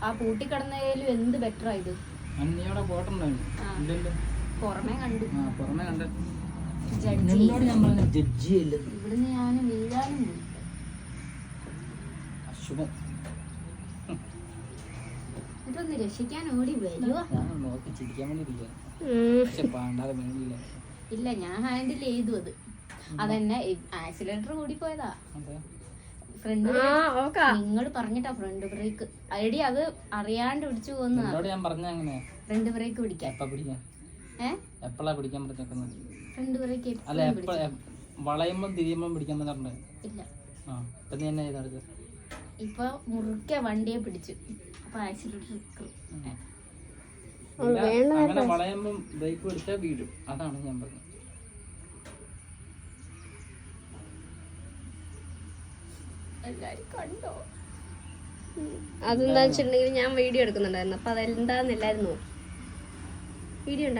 ആ പൂട്ടി കിടന്നതിലും എന്ത് ബെറ്റർ ആയത്. പുറമേ കണ്ടു. ഇവിടുന്ന് ഞാൻ വീഴാനും പോയി. എന്നിട്ടൊന്ന് രക്ഷിക്കാൻ ഓടി വരുവാ. ഇല്ല, ഞാൻ ഹാൻഡിൽ ചെയ്തു. അതെന്നെ ആക്സിലേറ്റർ കൂടി പോയതാ. ഫ്രണ്ട് നിങ്ങൾ പറഞ്ഞിട്ടാ ഫ്രണ്ട് ബ്രേക്ക് ഐഡി അത് അറിയാണ്ട് പിടിച്ചു പോകുന്ന. ഫ്രണ്ട് ബ്രേക്ക് പിടിക്കാൻ ഫ്രണ്ട് ബ്രേക്ക് വളയുമ്പം തിരിയുമ്പം പിടിക്കാൻ ഇല്ല. ഇല്ല ഇപ്പൊ മുറുക്കെ വണ്ടിയെ പിടിച്ചു. അപ്പൊ ആക്സിലേറ്റർ അങ്ങനെ വളയുമ്പം ബ്രേക്ക് പിടിച്ചാൽ വീഴും. അതാണ് ഞാൻ പറഞ്ഞത്. എല്ലാരും കണ്ടോ? അതെന്താ വെച്ചിട്ടുണ്ടെങ്കിൽ ഞാൻ വീഡിയോ എടുക്കുന്നുണ്ടായിരുന്നു. അപ്പൊ അതെന്താന്നില്ലായിരുന്നു വീഡിയോ.